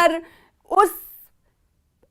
और उस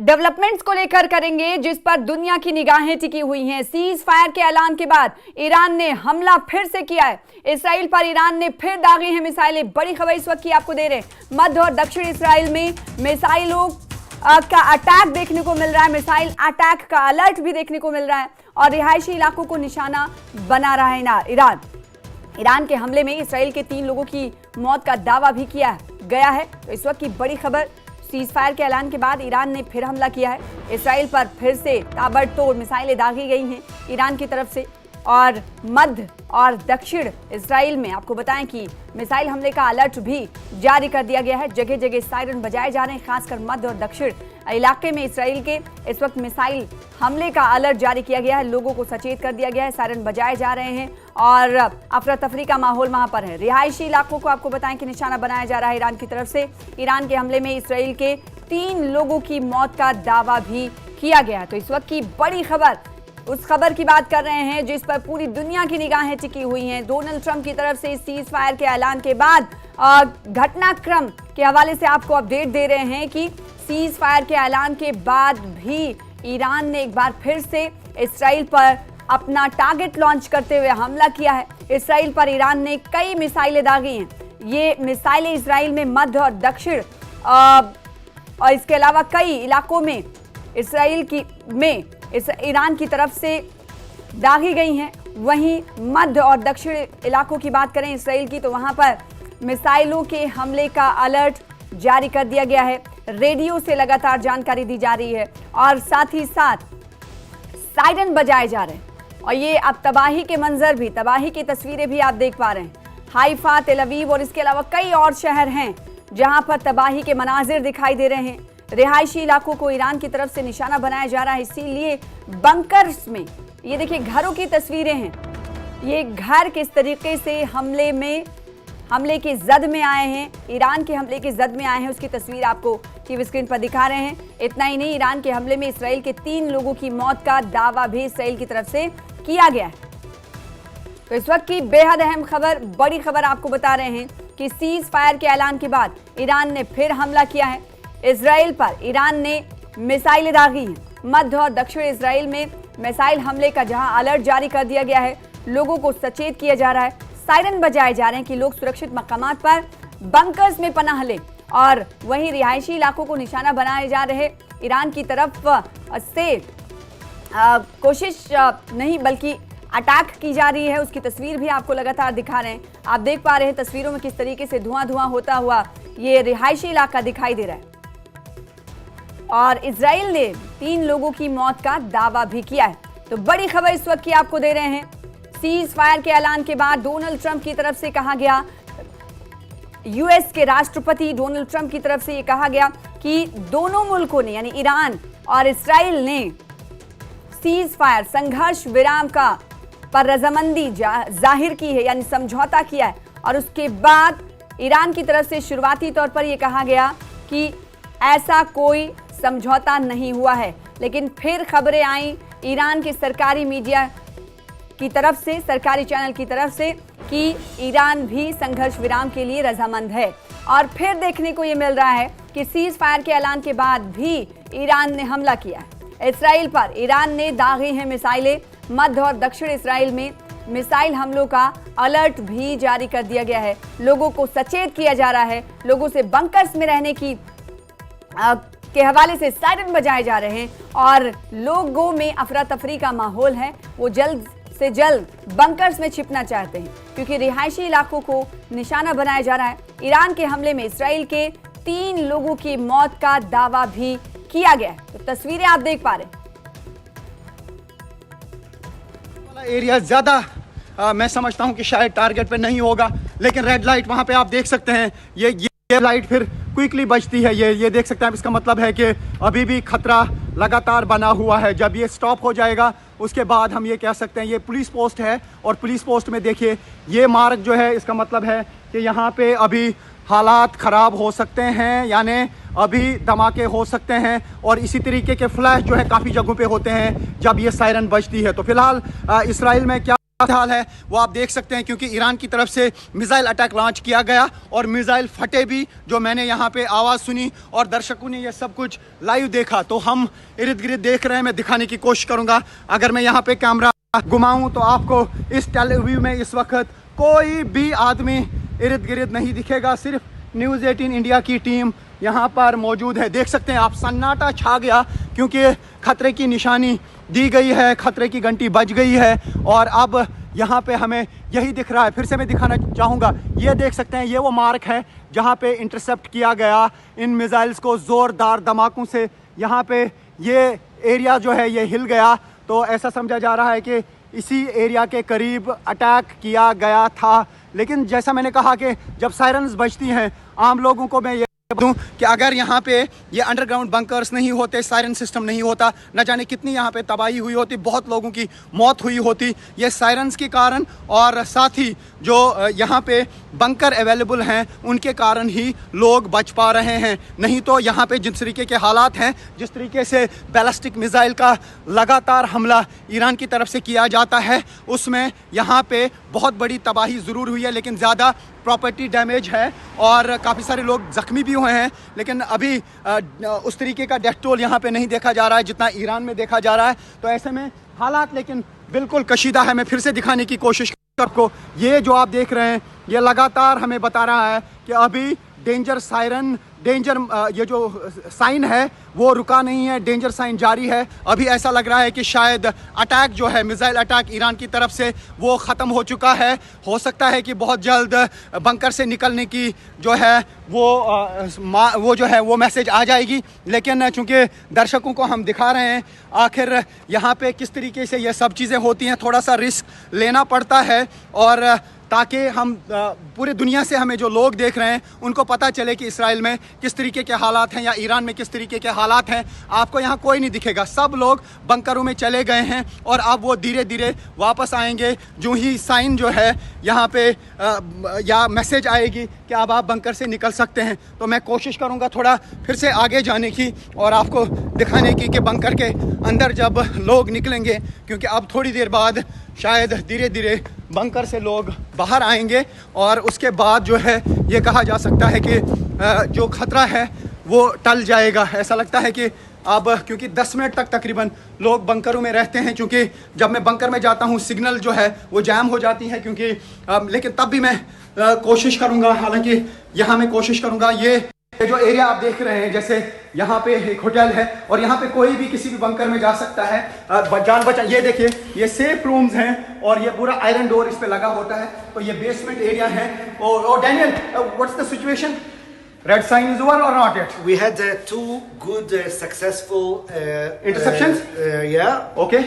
डेवलपमेंट्स को लेकर करेंगे जिस पर दुनिया की निगाहें टिकी हुई हैं। सीज फायर के ऐलान के बाद ईरान ने हमला फिर से किया है। इसराइल पर ईरान ने फिर दागी है मिसाइलें। बड़ी खबर इस वक्त की आपको दे रहे हैं। मध्य और दक्षिण इसराइल में मिसाइलों का अटैक देखने को मिल रहा है। मिसाइल अटैक का अलर्ट भी देखने को मिल रहा है और रिहायशी इलाकों को निशाना बना रहा है ईरान के हमले में इसराइल के 3 लोगों की मौत का दावा भी किया गया है। तो इस वक्त की बड़ी खबर, सीज फायर के ऐलान के बाद ईरान ने फिर हमला किया है। इसराइल पर फिर से ताबड़तोड़ मिसाइलें दागी गई हैं ईरान की तरफ से। और मध्य और दक्षिण इसराइल में आपको बताएं कि मिसाइल हमले का अलर्ट भी जारी कर दिया गया है। जगह जगह सायरन बजाए जा रहे हैं। खासकर मध्य और दक्षिण इलाके में इसराइल के इस वक्त मिसाइल हमले का अलर्ट जारी किया गया है। लोगों को सचेत कर दिया गया है। सायरन बजाए जा रहे हैं और अफरा तफरी का माहौल वहां पर है। रिहायशी इलाकों को आपको बताएं कि निशाना बनाया जा रहा है ईरान की तरफ से। ईरान के हमले में इसराइल के 3 लोगों की मौत का दावा भी किया गया। तो इस वक्त की बड़ी खबर, उस खबर की बात कर रहे हैं जिस पर पूरी दुनिया की निगाहें टिकी हुई हैं। डोनाल्ड ट्रंप की तरफ से सीज फायर के ऐलान के बाद घटनाक्रम के हवाले से आपको अपडेट दे रहे हैं कि सीज फायर के ऐलान के बाद भी ईरान ने एक बार फिर से इसराइल पर अपना टारगेट लॉन्च करते हुए हमला किया है। इसराइल पर ईरान ने कई मिसाइलें दागी हैं। ये मिसाइलें इसराइल में मध्य और दक्षिण और इसके अलावा कई इलाकों में ईरान की तरफ से दागी गई हैं। वहीं मध्य और दक्षिण इलाकों की बात करें इसराइल की, तो वहां पर मिसाइलों के हमले का अलर्ट जारी कर दिया गया है। रेडियो से लगातार जानकारी दी जा रही है और साथ ही साथ सायरन बजाए जा रहे हैं। और ये अब तबाही के मंजर भी, तबाही की तस्वीरें भी आप देख पा रहे हैं। हाइफा, तेल अवीव और इसके अलावा कई और शहर हैं जहां पर तबाही के मनाजिर दिखाई दे रहे हैं। रिहायशी इलाकों को ईरान की तरफ से निशाना बनाया जा रहा है। इसीलिए बंकर्स में, ये देखिए घरों की तस्वीरें हैं। ये घर किस तरीके से हमले के जद में आए हैं, ईरान के हमले के जद में आए हैं, उसकी तस्वीर आपको टीवी स्क्रीन पर दिखा रहे हैं। इतना ही नहीं, ईरान के हमले में इसराइल के 3 लोगों की मौत का दावा भी इसराइल की तरफ से किया गया है। तो इस वक्त की बेहद अहम खबर, बड़ी खबर आपको बता रहे हैं कि सीज फायर के ऐलान के बाद ईरान ने फिर हमला किया है। इसराइल पर ईरान ने मिसाइलें दागी हैं। मध्य और दक्षिण इसराइल में मिसाइल हमले का जहां अलर्ट जारी कर दिया गया है, लोगों को सचेत किया जा रहा है। सायरन बजाए जा रहे हैं कि लोग सुरक्षित मकामात पर बंकर्स में पनाह लें। और वहीं रिहायशी इलाकों को निशाना बनाए जा रहे ईरान की तरफ से कोशिश नहीं बल्कि अटैक की जा रही है। उसकी तस्वीर भी आपको लगातार दिखा रहे हैं। आप देख पा रहे हैं तस्वीरों में किस तरीके से धुआं होता हुआ ये रिहायशी इलाका दिखाई दे रहा है। और इसराइल ने 3 लोगों की मौत का दावा भी किया है। तो बड़ी खबर इस वक्त की आपको दे रहे हैं। सीज फायर के ऐलान के बाद डोनाल्ड ट्रंप की तरफ से कहा गया, यूएस के राष्ट्रपति डोनाल्ड ट्रंप की तरफ से यह कहा गया कि दोनों मुल्कों ने, यानी ईरान और इसराइल ने सीज फायर, संघर्ष विराम का पर रजामंदी जाहिर की है, यानी समझौता किया है। और उसके बाद ईरान की तरफ से शुरुआती तौर पर यह कहा गया कि ऐसा कोई समझौता नहीं हुआ है। लेकिन फिर खबरें आई ईरान के सरकारी मीडिया की तरफ से, सरकारी चैनल की तरफ से, कि ईरान भी संघर्ष विराम के लिए रजामंद है। और फिर देखने को ये मिल रहा है कि सीज फायर के ऐलान के बाद भी ईरान ने हमला किया है इसराइल पर। ईरान ने दागी हैं मिसाइलें। मध्य और दक्षिण इसराइल में मिसाइल हमलों का अलर्ट भी जारी कर दिया गया है। लोगों को सचेत किया जा रहा है। लोगों से बंकर्स में रहने के हवाले से सायरन बजाए जा रहे हैं और लोगों में अफरा तफरी का माहौल है। वो जल्द से जल्द बंकर्स में छिपना चाहते हैं क्योंकि रिहायशी इलाकों को निशाना बनाया जा रहा है। ईरान के हमले में इसराइल के 3 लोगों की मौत का दावा भी किया गया है। तो तस्वीरें आप देख पा रहे हैं। एरिया ज्यादा मैं समझता हूं कि शायद टारगेट पे नहीं होगा, लेकिन रेड लाइट वहां पे आप देख सकते हैं। ये लाइट फिर क्विकली बजती है। ये देख सकते हैं। इसका मतलब है कि अभी भी खतरा लगातार बना हुआ है। जब ये स्टॉप हो जाएगा उसके बाद हम ये कह सकते हैं। ये पुलिस पोस्ट है और पुलिस पोस्ट में देखिए ये मार्क जो है, इसका मतलब है कि यहाँ पे अभी हालात ख़राब हो सकते हैं, यानी अभी धमाके हो सकते हैं। और इसी तरीके के फ्लैश जो है काफ़ी जगहों पे होते हैं जब ये सायरन बजती है। तो फिलहाल इसराइल में क्या हाल है वो आप देख सकते हैं, क्योंकि ईरान की तरफ से मिसाइल अटैक लॉन्च किया गया और मिसाइल फटे भी, जो मैंने यहाँ पे आवाज़ सुनी और दर्शकों ने ये सब कुछ लाइव देखा। तो हम इर्द गिर्द देख रहे हैं, मैं दिखाने की कोशिश करूँगा। अगर मैं यहाँ पे कैमरा घुमाऊँ तो आपको इस टेलीव्यू में इस वक्त कोई भी आदमी इर्द गिर्द नहीं दिखेगा, सिर्फ न्यूज़ 18 इंडिया की टीम यहाँ पर मौजूद है। देख सकते हैं आप, सन्नाटा छा गया क्योंकि खतरे की निशानी दी गई है, खतरे की घंटी बज गई है और अब यहाँ पे हमें यही दिख रहा है। फिर से मैं दिखाना चाहूँगा, ये देख सकते हैं, ये वो मार्क है जहाँ पे इंटरसेप्ट किया गया इन मिसाइल्स को ज़ोरदार धमाकों से। यहाँ पे ये एरिया जो है ये हिल गया, तो ऐसा समझा जा रहा है कि इसी एरिया के करीब अटैक किया गया था। लेकिन जैसा मैंने कहा कि जब सायरन्स बजती हैं, आम लोगों को मैं ये दूं कि अगर यहाँ पे ये अंडरग्राउंड बंकर्स नहीं होते, सायरन सिस्टम नहीं होता, न जाने कितनी यहाँ पे तबाही हुई होती, बहुत लोगों की मौत हुई होती ये सायरन्स के कारण। और साथ ही जो यहाँ पे बंकर अवेलेबल हैं उनके कारण ही लोग बच पा रहे हैं। नहीं तो यहाँ पे जिस तरीके के हालात हैं, जिस तरीके से बैलिस्टिक मिसाइल का लगातार हमला ईरान की तरफ से किया जाता है, उसमें यहाँ पे बहुत बड़ी तबाही ज़रूर हुई है, लेकिन ज़्यादा प्रॉपर्टी डैमेज है और काफ़ी सारे लोग ज़ख्मी भी हुए हैं। लेकिन अभी उस तरीके का डेथ टोल यहाँ पे नहीं देखा जा रहा है जितना ईरान में देखा जा रहा है। तो ऐसे में हालात लेकिन बिल्कुल कशीदा है। मैं फिर से दिखाने की कोशिश आपको, ये जो आप देख रहे हैं ये लगातार हमें बता रहा है कि अभी डेंजर सायरन, डेंजर ये जो साइन है वो रुका नहीं है, डेंजर साइन जारी है। अभी ऐसा लग रहा है कि शायद अटैक जो है, मिसाइल अटैक ईरान की तरफ से, वो ख़त्म हो चुका है। हो सकता है कि बहुत जल्द बंकर से निकलने की जो है वो जो है वो मैसेज आ जाएगी। लेकिन चूंकि दर्शकों को हम दिखा रहे हैं आखिर यहाँ पे किस तरीके से ये सब चीज़ें होती हैं, थोड़ा सा रिस्क लेना पड़ता है और ताकि हम पूरी दुनिया से हमें जो लोग देख रहे हैं उनको पता चले कि इसराइल में किस तरीके के हालात हैं या ईरान में किस तरीके के हालात हैं। आपको यहाँ कोई नहीं दिखेगा, सब लोग बंकरों में चले गए हैं और अब वो धीरे धीरे वापस आएंगे जो ही साइन जो है यहाँ पे या मैसेज आएगी कि अब आप बंकर से निकल सकते हैं। तो मैं कोशिश करूँगा थोड़ा फिर से आगे जाने की और आपको दिखाने की कि बंकर के अंदर जब लोग निकलेंगे, क्योंकि अब थोड़ी देर बाद शायद धीरे धीरे बंकर से लोग बाहर आएंगे और उसके बाद जो है ये कहा जा सकता है कि जो खतरा है वो टल जाएगा। ऐसा लगता है कि अब क्योंकि 10 मिनट तक तकरीबन लोग बंकरों में रहते हैं, क्योंकि जब मैं बंकर में जाता हूँ सिग्नल जो है वो जैम हो जाती है, क्योंकि लेकिन तब भी मैं कोशिश करूँगा, हालांकि यहाँ मैं कोशिश करूँगा। ये जो एरिया आप देख रहे हैं, जैसे यहाँ पे एक होटल है और यहाँ पे कोई भी किसी भी बंकर में जा सकता है जान बचा। ये देखिए, ये सेफ रूम्स हैं और ये पूरा आयरन डोर इस पे लगा होता है। तो ये बेसमेंट एरिया है। और Daniel, what's the situation? Red sign is over or not yet? We had two good, successful interceptions. Yeah. Okay.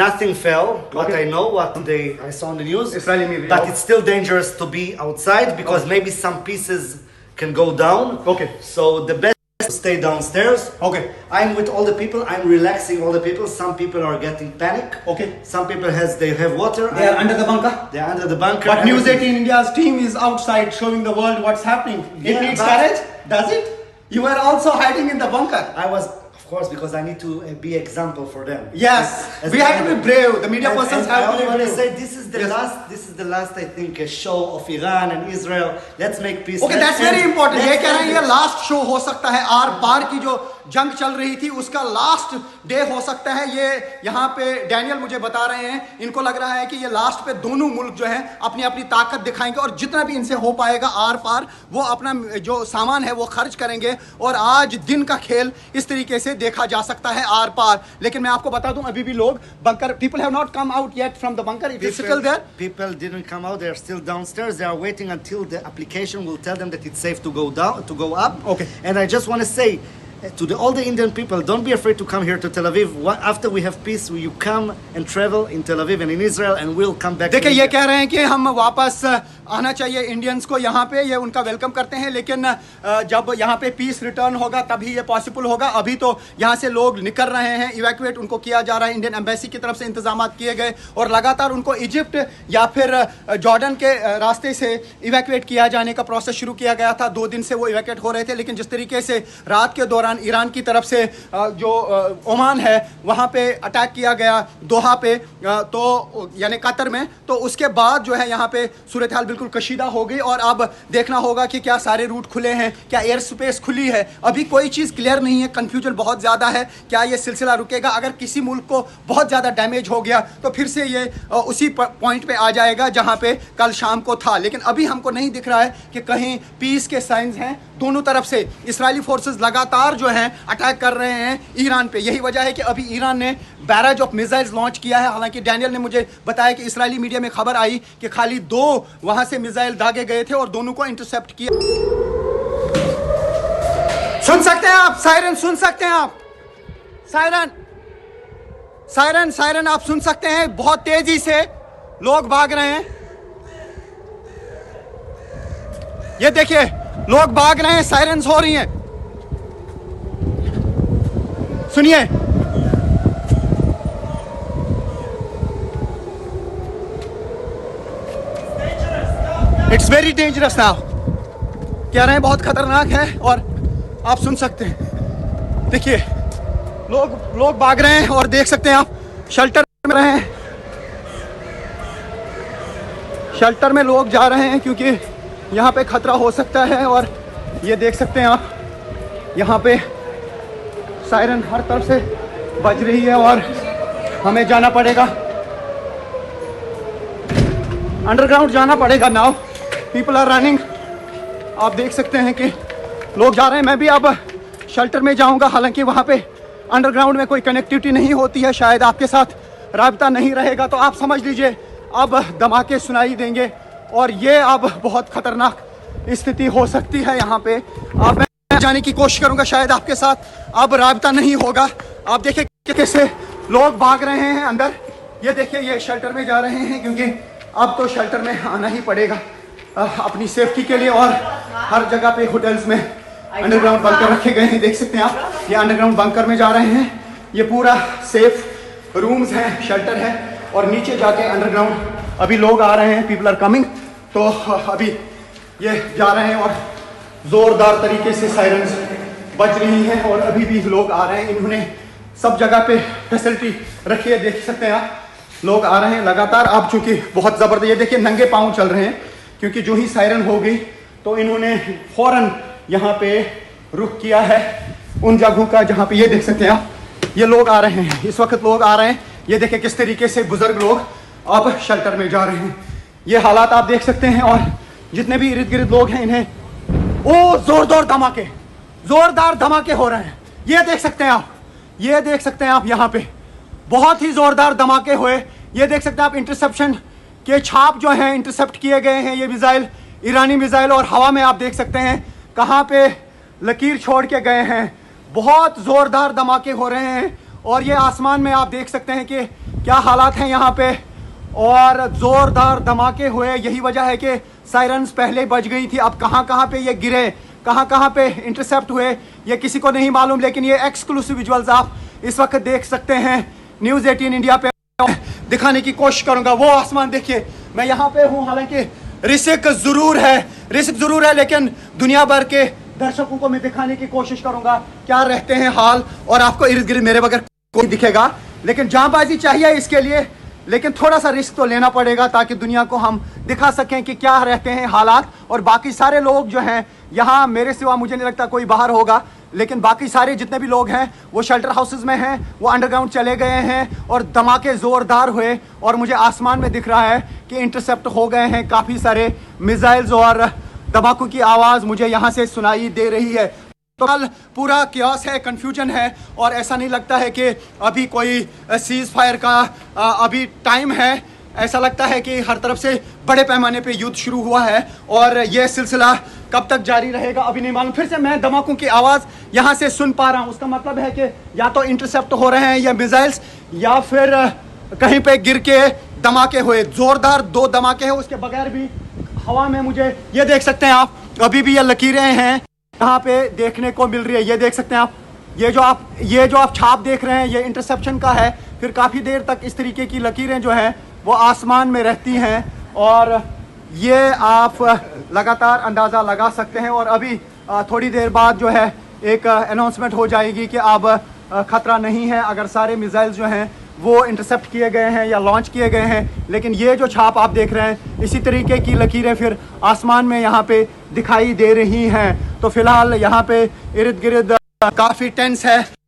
Nothing fell. What Okay. I know, I saw on the news. Israeli media. But it's still dangerous to be outside because maybe some pieces can go down. Okay. So the best is to stay downstairs. Okay. I'm with all the people. I'm relaxing all the people. Some people are getting panic. Okay. Some people they have water. They are under the bunker. They are under the bunker. But News 18 India's team is outside showing the world what's happening. It Yeah, needs but- courage, does it? You were also hiding in the bunker. I was, of course, because I need to be example for them. Yes, As we a have to be leader. brave. The media persons And have I to only be want to brave. say this is the Yes. last. This is the last, I think, show of Iran and Israel. Let's make peace. Okay, Let's that's very end- important. ये let's कह रहे हैं end ये it. Last show हो सकता है, are पार की जो जंग चल रही थी उसका लास्ट डे हो सकता है। ये यहाँ पे डैनियल मुझे बता रहे हैं, इनको लग रहा है कि ये लास्ट पे दोनों मुल्क जो है अपनी अपनी ताकत दिखाएंगे और जितना भी इनसे हो पाएगा आर पार वो अपना जो सामान है वो खर्च करेंगे। और आज दिन का खेल इस तरीके से देखा जा सकता है आर पार। लेकिन मैं आपको बता दूं अभी भी लोग bunker, people have not come out yet from the bunker, it is still there. People didn't come out. They are still downstairs. They are waiting until the application will tell them that it's safe to go down, to go up. Okay. And I just want to say to all the Indian people, don't be afraid to come here to Tel Aviv. After we have peace, you come and travel in Tel Aviv and in Israel, and we'll come back. देखिए to ये India. कह रहे हैं कि हम वापस आना चाहिए इंडियंस को यहाँ पे, ये उनका वेलकम करते हैं। लेकिन जब यहाँ पे पीस रिटर्न होगा तभी ये पॉसिबल होगा। अभी तो यहाँ से लोग निकल रहे हैं, इवैक्यूएट उनको किया जा रहा है। इंडियन एम्बेसी की तरफ से इंतजाम किए गए और लगातार उनको इजिप्ट या फिर जॉर्डन के रास्ते से इवैक्यूएट किया जाने का प्रोसेस शुरू किया गया था। 2 दिन से वो इवैक्यूएट हो रहे थे, लेकिन जिस तरीके से रात के दौरान दौरान ईरान की तरफ से जो ओमान है वहाँ पे अटैक किया गया, दोहा पे, तो यानी कतर में, तो उसके बाद जो है यहाँ पे सूरत हाल बिल्कुल कशीदा हो गई। और अब देखना होगा कि क्या सारे रूट खुले हैं, क्या एयर स्पेस खुली है, अभी कोई चीज़ क्लियर नहीं है, कन्फ्यूजन बहुत ज़्यादा है। क्या ये सिलसिला रुकेगा? अगर किसी मुल्क को बहुत ज़्यादा डैमेज हो गया तो फिर से ये उसी पॉइंट पे आ जाएगा जहाँ पे कल शाम को था। लेकिन अभी हमको नहीं दिख रहा है कि कहीं पीस के साइंस हैं। दोनों तरफ से इजरायली फोर्सेस लगातार जो हैं अटैक कर रहे हैं ईरान पे। यही वजह है कि अभी ईरान ने बैराज ऑफ मिसाइल्स लॉन्च किया है। हालांकि डैनियल ने मुझे बताया कि इजरायली मीडिया में खबर आई कि खाली 2 वहां से मिसाइल दागे गए थे और दोनों को इंटरसेप्ट किया। सुन सकते हैं आप सायरन? सुन सकते हैं आप सायरन? सायरन सायरन आप सुन सकते हैं? बहुत तेजी से लोग भाग रहे हैं। ये देखिए, लोग भाग रहे हैं, सायरन्स हो रही हैं। सुनिए, इट्स वेरी डेंजरस नाउ, कह रहे हैं बहुत खतरनाक है। और आप सुन सकते हैं, देखिए लोग भाग रहे हैं और देख सकते हैं आप शेल्टर में रहे हैं, शेल्टर में लोग जा रहे हैं क्योंकि यहाँ पे खतरा हो सकता है। और ये देख सकते हैं आप, यहाँ पे सायरन हर तरफ से बज रही है और हमें जाना पड़ेगा, अंडरग्राउंड जाना पड़ेगा नाउ। पीपल आर रनिंग, आप देख सकते हैं कि लोग जा रहे हैं। मैं भी अब शेल्टर में जाऊंगा, हालांकि वहाँ पे अंडरग्राउंड में कोई कनेक्टिविटी नहीं होती है, शायद आपके साथ राब्ता नहीं रहेगा, तो आप समझ लीजिए अब धमाके सुनाई देंगे और ये अब बहुत खतरनाक स्थिति हो सकती है यहाँ पे। अब मैं जाने की कोशिश करूँगा, शायद आपके साथ अब राब्ता नहीं होगा। आप देखिए कैसे लोग भाग रहे हैं अंदर। ये देखिए, ये शेल्टर में जा रहे हैं क्योंकि अब तो शेल्टर में आना ही पड़ेगा अपनी सेफ्टी के लिए। और हर जगह पे होटल्स में अंडरग्राउंड बंकर रखे गए हैं, देख सकते हैं आप। ये अंडरग्राउंड बंकर में जा रहे हैं, ये पूरा सेफ रूम्स हैं, शेल्टर है। और नीचे जाके अंडरग्राउंड अभी लोग आ रहे हैं, पीपल आर कमिंग। तो अभी ये जा रहे हैं और ज़ोरदार तरीके से सायरन्स बज रही हैं और अभी भी लोग आ रहे हैं। इन्होंने सब जगह पे फैसिलिटी रखी है, देख सकते हैं आप, लोग आ रहे हैं लगातार। अब चूँकि बहुत ज़बरदस्त, ये देखिए नंगे पाँव चल रहे हैं क्योंकि जो ही सायरन हो गई तो इन्होंने फौरन यहाँ पे रुख किया है उन जगहों का जहाँ पे, ये देख सकते हैं आप, ये लोग आ रहे हैं, इस वक्त लोग आ रहे हैं। ये देखिए किस तरीके से बुजुर्ग लोग अब शेल्टर में जा रहे हैं, ये हालात आप देख सकते हैं। और जितने भी इर्द गिर्द लोग हैं, इन्हें जोरदार धमाके हो रहे हैं। ये देख सकते हैं आप, ये देख सकते हैं आप, यहाँ पे बहुत ही जोरदार धमाके हुए। ये देख सकते हैं आप, इंटरसेप्शन के छाप जो हैं इंटरसेप्ट किए गए हैं, ये मिसाइल, ईरानी मिसाइल। और हवा में आप देख सकते हैं कहाँ पे लकीर छोड़ के गए हैं। बहुत ज़ोरदार धमाके हो रहे हैं और ये आसमान में आप देख सकते हैं कि क्या हालात हैं यहाँ पे। और ज़ोरदार धमाके हुए, यही वजह है कि सायरन्स पहले बज गई थी। अब कहाँ पे ये गिरे, कहाँ पे इंटरसेप्ट हुए, ये किसी को नहीं मालूम। लेकिन ये एक्सक्लूसिव विजुअल्स आप इस वक्त देख सकते हैं, न्यूज़ 18 इंडिया पे दिखाने की कोशिश करूंगा। वो आसमान देखिए, मैं यहाँ पे हूँ, हालांकि रिस्क जरूर है, लेकिन दुनिया भर के दर्शकों को मैं दिखाने की कोशिश करूंगा क्या रहते हैं हाल। और आपको इर्द गिर्द मेरे बगैर कोई दिखेगा, लेकिन जांबाजी चाहिए इसके लिए, लेकिन थोड़ा सा रिस्क तो लेना पड़ेगा ताकि दुनिया को हम दिखा सकें कि क्या रहते हैं हालात। और बाकी सारे लोग जो हैं यहाँ, मेरे सिवा मुझे नहीं लगता कोई बाहर होगा, लेकिन बाकी सारे जितने भी लोग हैं वो शेल्टर हाउसेस में हैं, वो अंडरग्राउंड चले गए हैं। और धमाके ज़ोरदार हुए और मुझे आसमान में दिख रहा है कि इंटरसेप्ट हो गए हैं काफ़ी सारे मिसाइल्स और धमाकों की आवाज़ मुझे यहाँ से सुनाई दे रही है। तो कल पूरा क्यास है, कन्फ्यूजन है और ऐसा नहीं लगता है कि अभी कोई सीज़ फायर का अभी टाइम है। ऐसा लगता है कि हर तरफ से बड़े पैमाने पे युद्ध शुरू हुआ है और ये सिलसिला कब तक जारी रहेगा अभी नहीं मालूम। फिर से मैं धमाकों की आवाज़ यहाँ से सुन पा रहा हूँ, उसका मतलब है कि या तो इंटरसेप्ट हो रहे हैं या मिसाइल्स, या फिर कहीं पे गिर के धमाके हुए। ज़ोरदार 2 धमाके हैं, उसके बगैर भी हवा में मुझे, ये देख सकते हैं आप, अभी भी ये लकीरें हैं यहाँ पे देखने को मिल रही है। ये देख सकते हैं आप, ये जो आप छाप देख रहे हैं, ये इंटरसेप्शन का है। फिर काफ़ी देर तक इस तरीके की लकीरें जो हैं वो आसमान में रहती हैं और ये आप लगातार अंदाज़ा लगा सकते हैं। और अभी थोड़ी देर बाद जो है एक अनाउंसमेंट हो जाएगी कि अब खतरा नहीं है अगर सारे मिसाइल जो हैं वो इंटरसेप्ट किए गए हैं या लॉन्च किए गए हैं। लेकिन ये जो छाप आप देख रहे हैं, इसी तरीके की लकीरें फिर आसमान में यहाँ पे दिखाई दे रही हैं। तो फिलहाल यहाँ पे इर्द गिर्द काफ़ी टेंस है।